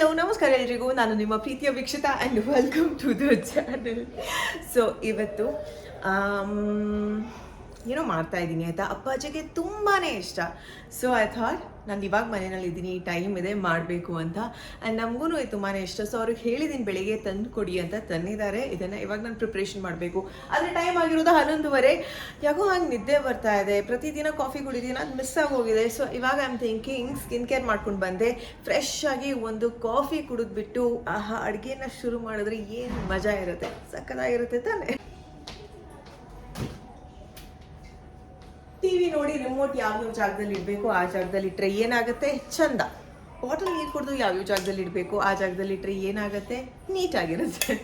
Hello ನಮಸ್ಕಾರ ಎಲ್ರಿಗೂ, ನಾನು ನಿಮ್ಮ ಪ್ರೀತಿಯ ವೀಕ್ಷಿತ and welcome to the channel. So ಇವತ್ತು ಏನೋ ಮಾಡ್ತಾ ಇದ್ದೀನಿ ಆಯಿತಾ. ಅಪ್ಪಾಜಿಗೆ ತುಂಬಾ ಇಷ್ಟ. ಸೊ ಐ ಥಾಟ್ ನಾನು ಇವಾಗ ಮನೆಯಲ್ಲಿ ಇದ್ದೀನಿ, ಟೈಮ್ ಇದೆ ಮಾಡಬೇಕು ಅಂತ. ಆ್ಯಂಡ್ ನಮಗೂ ಇದು ತುಂಬಾ ಇಷ್ಟ. ಸೊ ಅವ್ರಿಗೆ ಹೇಳಿದ್ದೀನಿ ಬೆಳಿಗ್ಗೆ ತಂದು ಕೊಡಿ ಅಂತ, ತಂದಿದ್ದಾರೆ. ಇದನ್ನು ಇವಾಗ ನಾನು ಪ್ರಿಪ್ರೇಷನ್ ಮಾಡಬೇಕು. ಆದರೆ ಟೈಮ್ ಆಗಿರೋದು 11:30. ಯಾಕೋ ಹಾಗೆ ನಿದ್ದೆ ಬರ್ತಾ ಇದೆ. ಪ್ರತಿದಿನ ಕಾಫಿ ಕುಡಿದೀನಿ, ಅದು ಮಿಸ್ ಆಗೋಗಿದೆ. ಸೊ ಇವಾಗ I am thinking skin care ಮಾಡ್ಕೊಂಡು ಬಂದೆ, ಫ್ರೆಶ್ ಆಗಿ ಒಂದು ಕಾಫಿ ಕುಡಿದ್ಬಿಟ್ಟು ಆಹಾ ಅಡುಗೆನ ಶುರು ಮಾಡಿದ್ರೆ ಏನು ಮಜಾ ಇರುತ್ತೆ, ಸಕ್ಕತ್ತಾಗಿರುತ್ತೆ ತಾನೇ. ಟಿವಿ ನೋಡಿ ರಿಮೋಟ್ ಯಾವ್ಯಾವ ಜಾಗದಲ್ಲಿ ಇಡಬೇಕು ಆ ಜಾಗದಲ್ಲಿ ಇಟ್ಟರೆ ಏನಾಗುತ್ತೆ, ಚಂದ. ಬಾಟಲ್ ನೀರು ಕುಡಿದು ಯಾವ್ಯಾವ ಜಾಗದಲ್ಲಿ ಇಡಬೇಕು ಆ ಜಾಗದಲ್ಲಿ ಇಟ್ಟರೆ ಏನಾಗುತ್ತೆ, ನೀಟಾಗಿರುತ್ತೆ.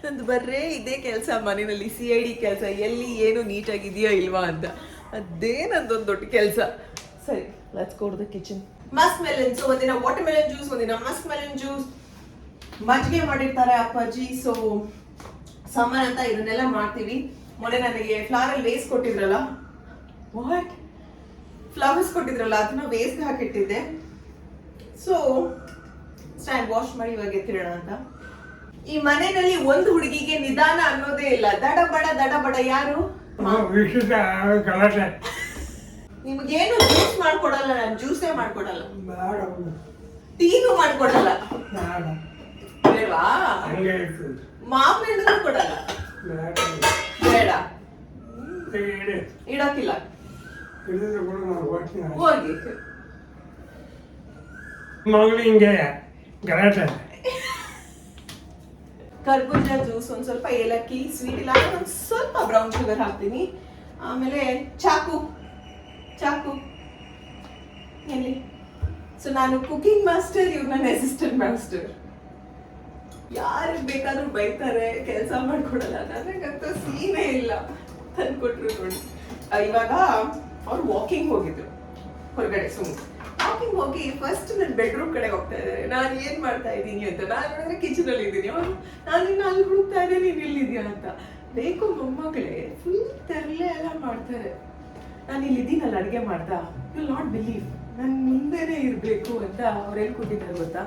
ನಂದು ಬರ್ರೇ ಇದೇ ಕೆಲಸ ಮನೆಯಲ್ಲಿ, CID ಕೆಲಸ. ಎಲ್ಲಿ ಏನು ನೀಟಾಗಿದೆಯಾ ಇಲ್ವಾ ಅಂತ, ಅದೇ ನಂದೊಂದು ದೊಡ್ಡ ಕೆಲಸ. ಸರಿ, let's go to the kitchen. Musk melon, so ಒಂದಿನ ವಾಟರ್ ಮೆಲನ್ ಜ್ಯೂಸ್, ಒಂದಿನ ಮಸ್ಕ್ ಮೆಲನ್ ಜ್ಯೂಸ್. ಮಜ್ಜಿಗೆ ಮಾಡಿರ್ತಾರೆ ಅಪ್ಪಾಜಿ. ಸೊ ಸಮ್ಮರ್ ಅಂತ ಇದನ್ನೆಲ್ಲ ಮಾಡ್ತೀವಿ. ಮೊನ್ನೆ ನನಗೆ ಫ್ಲಾರಲ್ ವೇಸ್ ಕೊಟ್ಟಿದ್ರಲ್ಲ, ಫ್ಲವರ್ಸ್ ಕೊಟ್ಟಿದ್ರಲ್ಲ, ಅದನ್ನ ವೇಸ್ಗೆ ಹಾಕಿಟ್ಟಿದ್ದೆ. ಸೊ ಸ್ಟ್ಯಾಂಡ್ ವಾಶ್ ಮಾಡಿ ಇವಾಗ ಎತ್ತಿಡೋಣ ಅಂತ. ಈ ಮನೆಯಲ್ಲಿ ಒಂದು ಹುಡುಗಿಗೆ ನಿಧಾನ ಅನ್ನೋದೇ ಇಲ್ಲ. ದಡ ಬಡ ಯಾರು? ನಿಮ್ಗೇನು ಜ್ಯೂಸ್ ಮಾಡ್ಕೊಡಲ್ಲ, ನಾನು ಜ್ಯೂಸೇ ಮಾಡ್ಕೊಡಲ್ಲ, ಟೀನು ಮಾಡ್ಕೊಡಲ್ಲ. ಬೇಡವಾ? ಮಾವಿನ ಕೊಡಲ್ಲ, ಬೇಡ, ಇಡಕ್ಕಿಲ್ಲ. ಹೋಗಿ ಕರ್ಬೂಜ ಜ್ಯೂಸ್, ಒಂದ್ ಸ್ವಲ್ಪ ಏಲಕ್ಕಿ, ಸ್ವೀಟ್ ಇಲ್ಲ, ಒಂದ್ ಸ್ವಲ್ಪ ಬ್ರೌನ್ ಶುಗರ್ ಹಾಕ್ತೀನಿ. ಆಮೇಲೆ ಚಾಕು ಎಲ್ಲಿ? ಸೊ ನಾನು ಕುಕಿಂಗ್ ಮಾಸ್ಟರ್, ಇವ್ರು ನನ್ನ ಅಸಿಸ್ಟೆಂಟ್ ಮಾಸ್ಟರ್. ಯಾರಿಗೆ ಬೇಕಾದ್ರೂ ಬೈತಾರೆ, ಕೆಲಸ ಮಾಡ್ಕೊಡಲ್ಲ. ನನಗಂತೂ ಸೀನೇ ಇಲ್ಲ. ತಂದ್ಕೊಟ್ರು ನೋಡಿ. ಇವಾಗ ಅವ್ರು ವಾಕಿಂಗ್ ಹೋಗಿದ್ರು ಹೊರಗಡೆ. ವಾಕಿಂಗ್ ಹೋಗಿ ಫಸ್ಟ್ ನನ್ನ ಬೆಡ್ರೂಮ್ ಕಡೆ ಹೋಗ್ತಾ ಇದ್ದಾರೆ. ನಾನು ಏನ್ ಮಾಡ್ತಾ ಇದ್ದೀನಿ ಅಂತ. ನಾನು ನೋಡಿದ್ರೆ ಕಿಚನ್ ಅಲ್ಲಿ ಇದ್ದೀನಿ. ಅವರು ನಾನು ಇನ್ನು ಅಲ್ಲಿ ಹುಡುಕ್ತಾ ಇದ್ದೆ, ನೀನ್ ಇಲ್ಲಿದ್ಯಾ ಅಂತ. ಬೇಕು ಮೊಮ್ಮಗಳೇ, ಫುಲ್ ತರಲೆ ಎಲ್ಲ ಮಾಡ್ತಾರೆ. ನಾನು ಇಲ್ಲಿದ್ದೀನಲ್ಲ ಅಡುಗೆ ಮಾಡ್ತಾ, ಯು ನಾಟ್ ಬಿಲೀವ್, ನಾನು ಮುಂದೆನೇ ಇರಬೇಕು ಅಂತ. ಅವ್ರೆಲ್ಲಿ ಕೂತಿದ್ದಾರೆ ಗೊತ್ತಾ?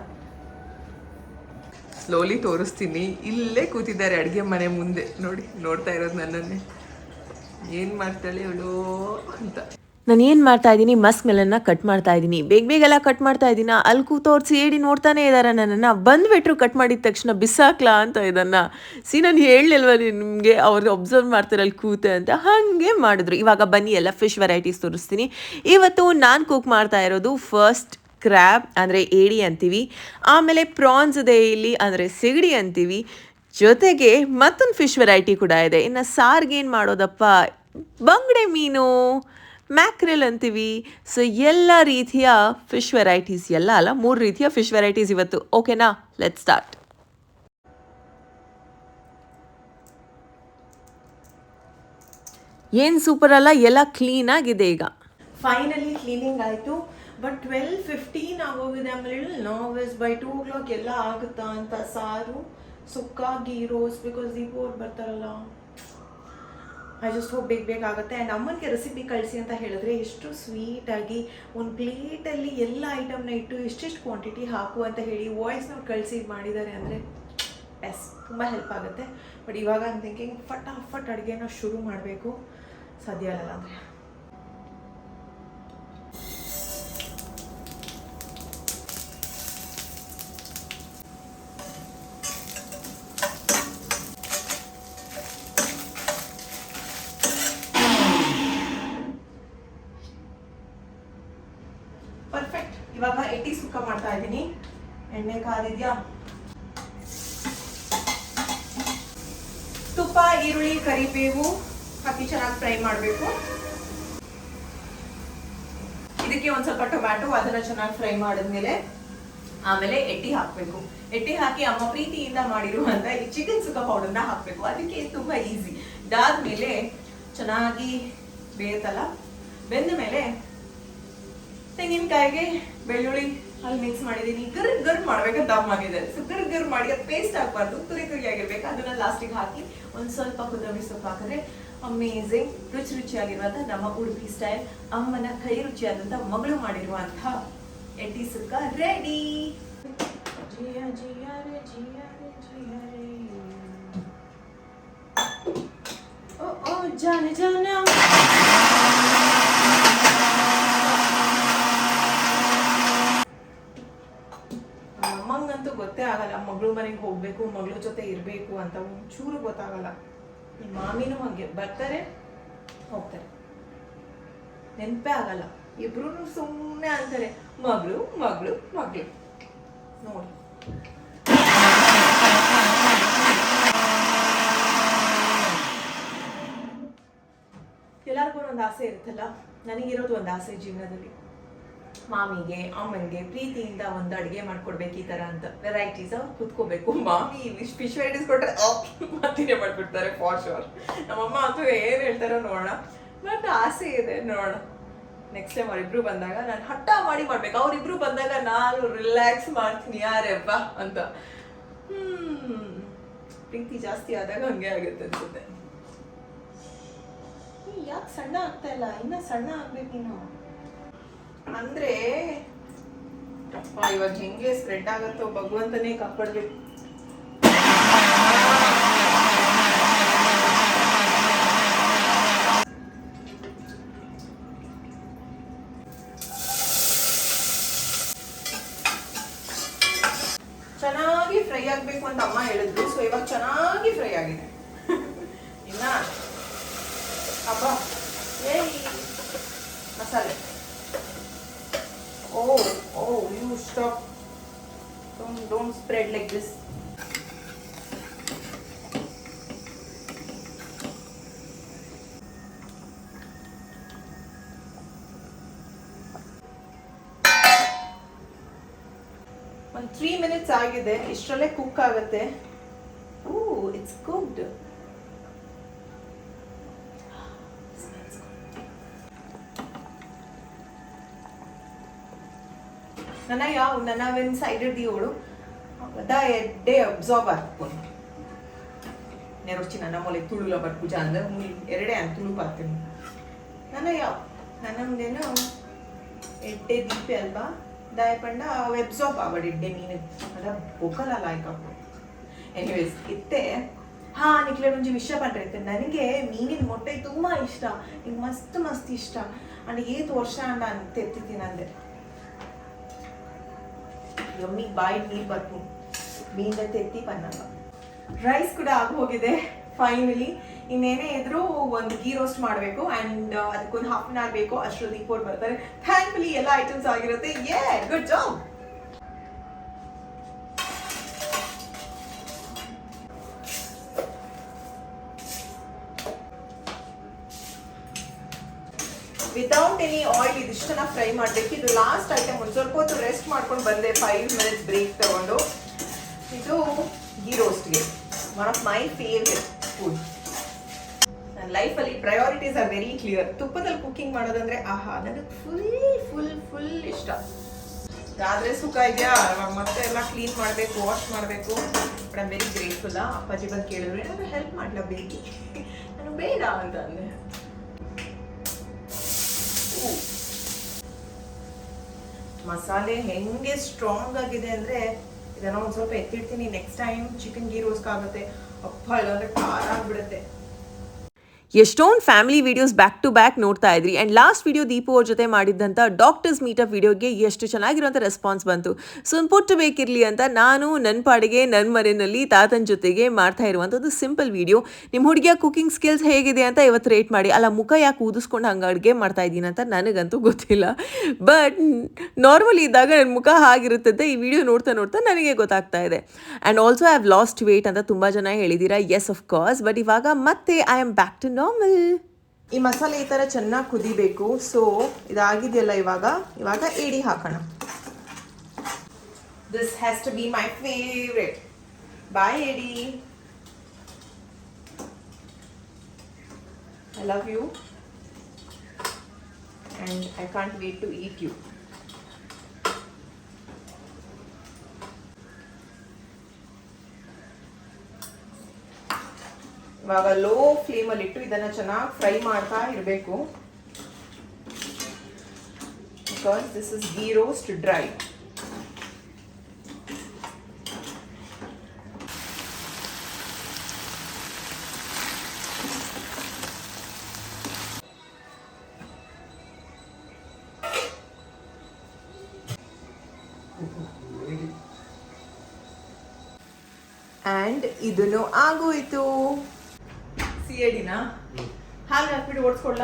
ಸ್ಲೋಲಿ ತೋರಿಸ್ತೀನಿ. ಇಲ್ಲೇ ಕೂತಿದ್ದಾರೆ ಅಡುಗೆ ಮನೆ ಮುಂದೆ. ನೋಡಿ, ನೋಡ್ತಾ ಇರೋದು ನನ್ನನ್ನೇ. ಏನು ಮಾಡ್ತಾಳೆ ಇವಳು ಅಂತ. ನಾನು ಏನು ಮಾಡ್ತಾ ಇದ್ದೀನಿ, ಮಸ್ಕ್ ಮೆಲನ್ನ ಕಟ್ ಮಾಡ್ತಾ ಇದ್ದೀನಿ. ಬೇಗ ಕಟ್ ಮಾಡ್ತಾ ಇದ್ದೀನಿ. ಅಲ್ಲಿ ಕೂತವ್ರು CID ನೋಡ್ತಾನೆ ಇದ್ದಾರೆ ನನ್ನನ್ನು. ಬಂದುಬಿಟ್ರು ಕಟ್ ಮಾಡಿದ ತಕ್ಷಣ ಬಿಸಾಕ್ಲಾ ಅಂತ ಇದನ್ನು. ನಾನು ಹೇಳಲಿಲ್ವ ನಿಮಗೆ, ಅವ್ರಿಗೆ ಅಬ್ಸರ್ವ್ ಮಾಡ್ತಾರೆ ಅಲ್ಲಿ ಕೂತೆ ಅಂತ. ಹಾಗೆ ಮಾಡಿದ್ರು. ಇವಾಗ ಬನ್ನಿ ಎಲ್ಲ ಫಿಶ್ ವೆರೈಟೀಸ್ ತೋರಿಸ್ತೀನಿ. ಇವತ್ತು ನಾನು ಕುಕ್ ಮಾಡ್ತಾ ಇರೋದು ಫಸ್ಟ್ ಕ್ರ್ಯಾಬ್ ಅಂದರೆ ಏಡಿ ಅಂತೀವಿ. ಆಮೇಲೆ ಪ್ರಾನ್ಸ್ ಇದೆ ಇಲ್ಲಿ, ಅಂದರೆ ಸಿಗಡಿ ಅಂತೀವಿ. ಜೊತೆಗೆ ಮತ್ತೊಂದು ಫಿಶ್ ವೆರೈಟಿ ಕೂಡ ಇದೆ. ಇನ್ನು ಸಾರ್ಗೆ ಏನು ಮಾಡೋದಪ್ಪ, ಬಂಗಡೆ ಮೀನು, ಮ್ಯಾಕ್ರೆಲ್ ಅಂತೀವಿ. ಸೊ ಎಲ್ಲ ರೀತಿಯ ಫಿಶ್ ವೆರೈಟೀಸ್, ಎಲ್ಲ ಅಲ್ಲ 3 ರೀತಿಯ ಫಿಶ್ ವೆರೈಟೀಸ್ ಇವತ್ತು. ಓಕೆನಾ, ಲೆಟ್ಸ್ ಸ್ಟಾರ್ಟ್. ಏನು ಸೂಪರ್ ಅಲ್ಲ, ಎಲ್ಲ ಕ್ಲೀನಾಗಿದೆ. ಈಗ ಫೈನಲಿ ಕ್ಲೀನಿಂಗ್ ಆಯಿತು. ಬಟ್ 12:15 ಆಗೋಗಿದೆ. ಆಮೇಲೆ ನಾವೆಸ್ ಬೈ 2 o'clock ಎಲ್ಲ ಆಗುತ್ತಾ ಅಂತ. ಸಾರು, ಸುಕ್ಕ, ಗೀ ರೋಸ್, ಬಿಕಾಸ್ ದೀಪು ಅವ್ರು ಬರ್ತಾರಲ್ಲ. ಐ ಜಸ್ಟ್ ಹೋಪ್ ಬೇಗ ಆಗುತ್ತೆ. ಆ್ಯಂಡ್ ಅಮ್ಮನಿಗೆ ರೆಸಿಪಿ ಕಳಿಸಿ ಅಂತ ಹೇಳಿದ್ರೆ ಎಷ್ಟು ಸ್ವೀಟಾಗಿ ಒಂದು ಪ್ಲೇಟಲ್ಲಿ ಎಲ್ಲ ಐಟಮ್ನ ಇಟ್ಟು ಎಷ್ಟೆಷ್ಟು ಕ್ವಾಂಟಿಟಿ ಹಾಕು ಅಂತ ಹೇಳಿ ವಾಯ್ಸ್ನ ಕಳಿಸಿ ಮಾಡಿದ್ದಾರೆ. ಅಂದರೆ ಬೆಸ್ಟ್, ತುಂಬ ಹೆಲ್ಪ್ ಆಗುತ್ತೆ. ಬಟ್ ಇವಾಗ ನಾನು ಥಿಂಕಿಂಗ್ ಫಟಾಫಟ್ ಅಡುಗೆನ ಶುರು ಮಾಡಬೇಕು. ಸಾಧ್ಯ ಅಲ್ಲ ಅಂದರೆ ಪರ್ಫೆಕ್ಟ್. ಇವಾಗ ಎಟ್ಟಿ ಸುಕ್ಕ ಮಾಡ್ತಾ ಇದ್ದೀನಿ. ಎಣ್ಣೆ ಕಾದಿದ್ಯಾ? ತುಪ್ಪ, ಈರುಳ್ಳಿ, ಕರಿಬೇವು ಹಾಕಿ ಚೆನ್ನಾಗಿ ಫ್ರೈ ಮಾಡಬೇಕು. ಇದಕ್ಕೆ ಒಂದು ಸ್ವಲ್ಪ ಟೊಮ್ಯಾಟೊ, ಅದನ್ನ ಚೆನ್ನಾಗಿ ಫ್ರೈ ಮಾಡಿದ್ಮೇಲೆ ಆಮೇಲೆ ಎಟ್ಟಿ ಹಾಕಬೇಕು. ಎಟ್ಟಿ ಹಾಕಿ ಅಮ್ಮ ಪ್ರೀತಿಯಿಂದ ಮಾಡಿರುವಂತ ಈ ಚಿಕನ್ ಸುಕ್ಕ ಪೌಡರ್ನ ಹಾಕಬೇಕು. ಅದಕ್ಕೆ ತುಂಬಾ ಈಸಿ. ಇದಾದ್ಮೇಲೆ ಚೆನ್ನಾಗಿ ಬೇಯತ್ತಲ್ಲ, ಬೆಂದ ಮೇಲೆ ತೆಂಗಿನಕಾಯಿಗೆ ಬೆಳ್ಳುಳ್ಳಿ ಅಲ್ಲಿ ಮಿಕ್ಸ್ ಮಾಡಿದ್ದೀನಿ. ಗರ್ ಮಾಡ್ಬೇಕಂತ ಅಮ್ಮಾಗಿದೆ. ಸೊ ಗರ್ ಮಾಡಿ ಅದು ಪೇಸ್ಟ್ ಹಾಕಬಾರ್ದು, ತುರಿ ಆಗಿರ್ಬೇಕು. ಅದನ್ನ ಲಾಸ್ಟಿಗೆ ಹಾಕಿ ಒಂದು ಸ್ವಲ್ಪ ಕೊತ್ತಂಬರಿ ಸೊಪ್ಪು ಹಾಕಿದ್ರೆ ಅಮೇಝಿಂಗ್ ರುಚಿಯಾಗಿರುವಂಥ ನಮ್ಮ ಉಡುಪಿ ಸ್ಟೈಲ್ ಅಮ್ಮನ ಕೈ ರುಚಿಯಾದಂಥ ಮಗಳು ಮಾಡಿರುವಂಥ ಎಟ್ಟಿ ಸುಕ್ಕ ರೆಡಿ. ಜಿಯಾ ಜಿಯಾ ರೇ ಜಿಯಾ ರೇ ಜಿಯಾ ರೇ ಓ ಓ ಜಾನೆ ಜಾನೆ ನಮ್ಮಂಗಂತೂ ಗೊತ್ತೇ ಆಗಲ್ಲ ಮಗಳು ಮನೆಗೆ ಹೋಗ್ಬೇಕು ಮಗಳ ಜೊತೆ ಇರಬೇಕು ಅಂತ ಒಂಚೂರು ಗೊತ್ತಾಗಲ್ಲ. ನಿಮ್ಮ ಮಾಮಿನೂ ಹಾಗೆ ಬರ್ತಾರೆ ಹೋಗ್ತಾರೆ, ನೆನಪೇ ಆಗಲ್ಲ. ಇಬ್ರು ಸುಮ್ಮನೆ ಅಂತಾರೆ ಮಗಳು ಮಗಳು ಮಗಳು. ನೋಡಿ ಎಲ್ಲರಿಗೂ ಒಂದು ಆಸೆ ಇರುತ್ತಲ್ಲ, ನನಗಿರೋದು ಒಂದು ಆಸೆ ಜೀವನದಲ್ಲಿ, ಮಾಮಿಗೆ ಅಮ್ಮನಿಗೆ ಪ್ರೀತಿಯಿಂದ ಒಂದು ಅಡುಗೆ ಮಾಡ್ಕೊಡ್ಬೇಕು ಈ ತರ ಅಂತ ವೆರೈಟೀಸ್ ಕುತ್ಕೋಬೇಕು. ಮಾಮಿ ಫಿಶ್ ವೆರೈಟೀಸ್ ಕೊಟ್ರೆ ಮತ್ತಿನೇ ಮಾಡ್ಬಿಡ್ತಾರೆ ಫಾರ್ ಶೋರ್. ನಮ್ಮಮ್ಮ ಅಥವಾ ಏನ್ ಹೇಳ್ತಾರೋ ನೋಡೋಣ, ಬಟ್ ಆಸೆ ಇದೆ ನೋಡೋಣ. ನೆಕ್ಸ್ಟ್ ಟೈಮ್ ಅವರಿಬ್ರು ಬಂದಾಗ ನಾನು ಹಠ ಮಾಡಿ ಮಾಡ್ಬೇಕು, ಅವ್ರಿಬ್ರು ಬಂದಾಗ ನಾನು ರಿಲ್ಯಾಕ್ಸ್ ಮಾಡ್ತೀನಿ ಯಾರೆಪ್ಪ ಅಂತ. ಪ್ರೀತಿ ಜಾಸ್ತಿ ಆದಾಗ ಹಂಗೆ ಆಗುತ್ತೆ ಅನ್ಸುತ್ತೆ. ಯಾಕೆ ಸಣ್ಣ ಆಗ್ತಾ ಇಲ್ಲ, ಇನ್ನ ಸಣ್ಣ ಆಗ್ಬೇಕಿನ್ನು ಅಂದ್ರೆ ಇವಾಗ ಹೆಂಗೆ ಸ್ಪ್ರೆಡ್ ಆಗತ್ತೋ ಭಗವಂತನೇ ಕಾಪಾಡ್ಬೇಕು. ಚೆನ್ನಾಗಿ ಫ್ರೈ ಆಗ್ಬೇಕು ಅಂತ ಅಮ್ಮ ಹೇಳಿದ್ರು. ಸೊ ಇವಾಗ ಚೆನ್ನಾಗಿ ಫ್ರೈ ಆಗಿದೆ. ಇನ್ನ ಅಬ್ಬ ಮಸಾಲೆ. Oh, you stop. Don't spread like this. ಒಂದು 3 minutes ಆಗಿದೆ, ಇಷ್ಟರಲ್ಲೇ ಕುಕ್ ಆಗುತ್ತೆ. It's cooked. ನನ್ನ sided దియోడు da de absorber pone nerocci ನನ್ನ ಮೊಲೆ ತುಳುಲ ಬರ್ಪುಜ ಅಂದ್ರೆ ಎರಡೇ ಅಂತ ತುಳು ಪಾತೀನಿ ನನ್ನಂದೇನು ಎಡ್ಡೆ ದೀಪೆ ಅಲ್ವಾ ದಾಯ ಪಂಡ ಅಬ್ಸಾರ್ಬ್ ಆವಡ್ ಎಡ್ಡೆ ಮೀನು ಅದ ಬೊಕಲ ಲಾಯ್ಕ. ಎನಿವೇಸ್ ಇತ್ತೆ ನಿಕ್ಲೆ ಒಂಜಿ ವಿಷಯ ಪಂಡ್ರೆ ನನಗೆ ಮೀನಿನ ಮೊಟ್ಟೆ ತುಂಬಾ ಇಷ್ಟ, ನಿಂಗೆ ಮಸ್ತ್ ಮಸ್ತ್ ಇಷ್ಟ ಅಂಡ್ ಏತ್ ವರ್ಷ ಅಂಡ ಅಂತ ಎತ್ತಿದ್ದೀನಿ ಅಂದೆ ಯಮ್ಮಿ ಬಾಯಿ ನೀರು ಬರ್ತು ಮೀನಿಂದ ತೆತ್ತಿ ಪನ್ನಲ್ಲ. ರೈಸ್ ಕೂಡ ಆಗೋಗಿದೆ ಫೈನಲಿ. ಇನ್ನೇನೇ ಇದ್ರು ಒಂದು ಗೀ ರೋಸ್ಟ್ ಮಾಡಬೇಕು ಅಂಡ್ ಅದಕ್ಕೊಂದು 1/2 hour ಬೇಕು, ಅಷ್ಟರಲ್ಲಿ ರಿಪೋರ್ಟ್ ಬರ್ತಾರೆ. ಥ್ಯಾಂಕ್ಫುಲಿ ಎಲ್ಲ ಐಟಮ್ಸ್ ಆಗಿರುತ್ತೆ. Good job. Without any oil ಇದಿಷ್ಟನ್ನ ಫ್ರೈ ಮಾಡಬೇಕು. ಇದು ಲಾಸ್ಟ್ ಐಟಮ್. ಒಂದು ಸ್ವಲ್ಪ ಹೊತ್ತು ರೆಸ್ಟ್ ಮಾಡ್ಕೊಂಡು ಬಂದೆ, 5 minutes ಬ್ರೇಕ್ ತಗೊಂಡು. ಇದು ಗೀ ರೋಸ್ಟ್ಗೆ one of my favourite food. ನನ್ನ ಲೈಫಲ್ಲಿ ಪ್ರಯಾರಿಟೀಸ್ ಆರ್ ವೆರಿ ಕ್ಲಿಯರ್. ತುಪ್ಪದಲ್ಲಿ ಕುಕ್ಕಿಂಗ್ ಮಾಡೋದಂದ್ರೆ ನನಗೆ ಫುಲ್ ಇಷ್ಟ. ಆದ್ರೆ ಸುಖ ಇದೆಯಾ, ಮತ್ತೆ ಎಲ್ಲ ಕ್ಲೀನ್ ಮಾಡಬೇಕು, ವಾಶ್ ಮಾಡಬೇಕು. But I am very grateful. ಅಪ್ಪಾಜಿ ಬಂದು ಕೇಳಿದ್ರು ಏನಾದ್ರು ಹೆಲ್ಪ್ ಮಾಡ್ಲಾ ಬೇಕಿ, ನಾನು ಬೇಡ ಅಂತ ಅಂದೆ. ಮಸಾಲೆ ಹೆಂಗೆ ಸ್ಟ್ರಾಂಗ್ ಆಗಿದೆ ಅಂದ್ರೆ ಇದನ್ನ ಒಂದ್ ಸ್ವಲ್ಪ ಎತ್ತಿಡ್ತೀನಿ. Next time chicken ghee roast ಆಗುತ್ತೆ. ಅಪ್ಪ ಇಲ್ಲಾಂದ್ರೆ ಖಾರ ಆಗ್ಬಿಡುತ್ತೆ. ಎಷ್ಟೊಂದು family videos back to back ನೋಡ್ತಾ ಇದ್ರಿ ಆ್ಯಂಡ್ ಲಾಸ್ಟ್ ವಿಡಿಯೋ ದೀಪು ಅವ್ರ ಜೊತೆ ಮಾಡಿದ್ದಂಥ ಡಾಕ್ಟರ್ಸ್ ಮೀಟಪ್ ವಿಡಿಯೋಗೆ ಎಷ್ಟು ಚೆನ್ನಾಗಿರೋಂಥ ರೆಸ್ಪಾನ್ಸ್ ಬಂತು. ಸೊ ಒಂದು ಪುಟ್ಟು ಬೇಕಿರಲಿ ಅಂತ ನಾನು ನನ್ನ ಪಾಡಿಗೆ ನನ್ನ ಮನೆಯಲ್ಲಿ ತಾತನ ಜೊತೆಗೆ ಮಾಡ್ತಾ ಇರುವಂಥದ್ದು ಸಿಂಪಲ್ ವಿಡಿಯೋ. ನಿಮ್ಮ ಹುಡುಗಿಯ ಕುಕಿಂಗ್ ಸ್ಕಿಲ್ಸ್ ಹೇಗಿದೆ ಅಂತ ಇವತ್ತು ರೇಟ್ ಮಾಡಿ. ಅಲ್ಲ, ಮುಖ ಯಾಕೆ ಊದಿಸ್ಕೊಂಡು ಹಂಗೆ ಅಡುಗೆ ಮಾಡ್ತಾ ಇದ್ದೀನಿ ಅಂತ ನನಗಂತೂ ಗೊತ್ತಿಲ್ಲ. ಬಟ್ ನಾರ್ಮಲಿ ಇದ್ದಾಗ ನನ್ನ ಮುಖ ಹಾಗಿರುತ್ತದೆ. ಈ ವಿಡಿಯೋ ನೋಡ್ತಾ ನನಗೆ ಗೊತ್ತಾಗ್ತಾ ಇದೆ. And also I have lost weight ಅಂತ ತುಂಬ ಜನ ಹೇಳಿದ್ದೀರಾ. Yes of course. ಬಟ್ ಇವಾಗ ಮತ್ತೆ I am back to normal. ಈ ಮಸಾಲೆ ಈ ತರ ಚೆನ್ನಾಗಿ ಕುದಿಬೇಕು. ಸೊ ಇದಾಗಿದೆಯಲ್ಲ, ಇವಾಗ ಏಡಿ ಹಾಕೋಣ. This has to be my favourite. Bye ಏಡಿ, I love you and I can't wait to eat you. ಇವಾಗ ಲೋ ಫ್ಲೇಮಲ್ಲಿ ಇಟ್ಟು ಇದನ್ನ ಚೆನ್ನಾಗಿ ಫ್ರೈ ಮಾಡ್ತಾ ಇರಬೇಕು. Because this is ghee roast dry. And ಇದನ್ನು ಆಗೋಯ್ತು. ಸಿಎಡಿನಾ ಹಾಗೆ ಹಾಕ್ಬಿಟ್ಟು ಓಡಿಸ್ಕೊಳ್ಳ.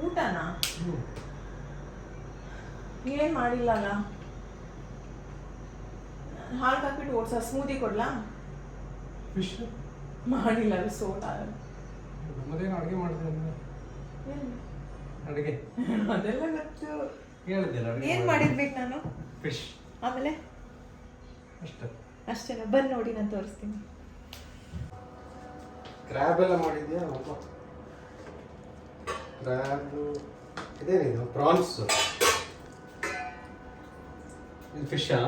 ಊಟನಾ ಏನ್ ಮಾಡಿಲ್ಲ ಅಲ್ಲ. ಹಾಲು ಹಾಕ್ಬಿಟ್ಟು ಓಡಿಸ. ಸ್ಮೂದಿ ಕೊಡ್ಲಾ? ಮಾಡಿಲ್ಲ ಸೋಡಾ. ಅಡುಗೆ ಮಾಡಿದೆ ಅಡುಗೆ ಅದೆಲ್ಲ ಗೊತ್ತು. ಹೇಳಿದ್ದಿಲ್ಲ ಏನ್ ಮಾಡಿರ್ಬೇಕು ನಾನು? ಫಿಶ್. ಆಮೇಲೆ ಅಷ್ಟೇನಾ? ಬಂದು ನೋಡಿ ನಾನು ತೋರಿಸ್ತೀನಿ. ಕ್ರ್ಯಾಬ್ ಎಲ್ಲ ಮಾಡಿದ್ಯಾ? ಕ್ರ್ಯಾಬ್ ಇದೇನಿದು? ಪ್ರಾನ್ಸ್. ಇದು ಫಿಶಾ?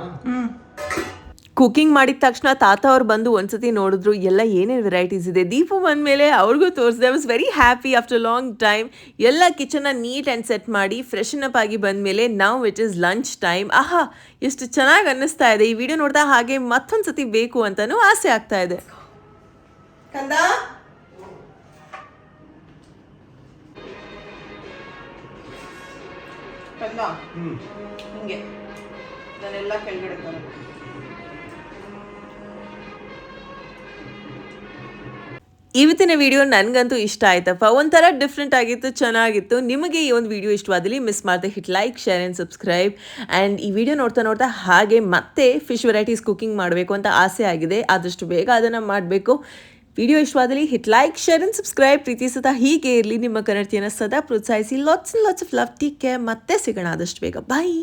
ಕುಕಿಂಗ್ ಮಾಡಿದ ತಕ್ಷಣ ತಾತ ಅವ್ರು ಬಂದು ಒಂದ್ಸತಿ ನೋಡಿದ್ರು ಎಲ್ಲ ಏನೇನು ವೆರೈಟೀಸ್ ಇದೆ. ದೀಪು ಬಂದಮೇಲೆ ಅವ್ರಿಗೂ ತೋರಿಸಿದೆ. I was very happy after long time. ಎಲ್ಲ ಕಿಚನ್ನ ನೀಟ್ ಆ್ಯಂಡ್ ಸೆಟ್ ಮಾಡಿ ಫ್ರೆಶನ್ ಅಪ್ ಆಗಿ ಬಂದಮೇಲೆ now it is lunch time. ಆಹಾ ಎಷ್ಟು ಚೆನ್ನಾಗಿ ಅನ್ನಿಸ್ತಾ ಇದೆ. ಈ ವಿಡಿಯೋ ನೋಡ್ತಾ ಹಾಗೆ ಮತ್ತೊಂದು ಸತಿ ಬೇಕು ಅಂತಲೂ ಆಸೆ ಆಗ್ತಾ ಇದೆ. ಕಂದ ಕಂದ ಹಿಂಗೆ ನಾನೆಲ್ಲ ಕೆಳಗಡೆ ಬರೋದು. ಇವತ್ತಿನ ವಿಡಿಯೋ ನನಗಂತೂ ಇಷ್ಟ ಆಯ್ತಪ್ಪ. ಒಂಥರ ಡಿಫ್ರೆಂಟ್ ಆಗಿತ್ತು, ಚೆನ್ನಾಗಿತ್ತು. ನಿಮಗೆ ಈ ಒಂದು ವಿಡಿಯೋ ಇಷ್ಟವಾದಲ್ಲಿ ಮಿಸ್ ಮಾಡದೆ hit like, share and subscribe. And ಈ ವಿಡಿಯೋ ನೋಡ್ತಾ ನೋಡ್ತಾ ಹಾಗೆ ಮತ್ತೆ ಫಿಶ್ ವೆರೈಟೀಸ್ ಕುಕಿಂಗ್ ಮಾಡಬೇಕು ಅಂತ ಆಸೆ ಆಗಿದೆ. ಆದಷ್ಟು ಬೇಗ ಅದನ್ನು ಮಾಡಬೇಕು. ವಿಡಿಯೋ ಇಷ್ಟವಾದಲ್ಲಿ hit like, share and subscribe. ಪ್ರೀತಿ ಸದಾ ಹೀಗೆ ಇರಲಿ. ನಿಮ್ಮ ಕನ್ನಡತಿಯನ್ನು ಸದಾ ಪ್ರೋತ್ಸಾಹಿಸಿ. Lots of love. Take care. ಮತ್ತೆ ಸಿಗೋಣ ಆದಷ್ಟು ಬೇಗ. ಬಾಯ್.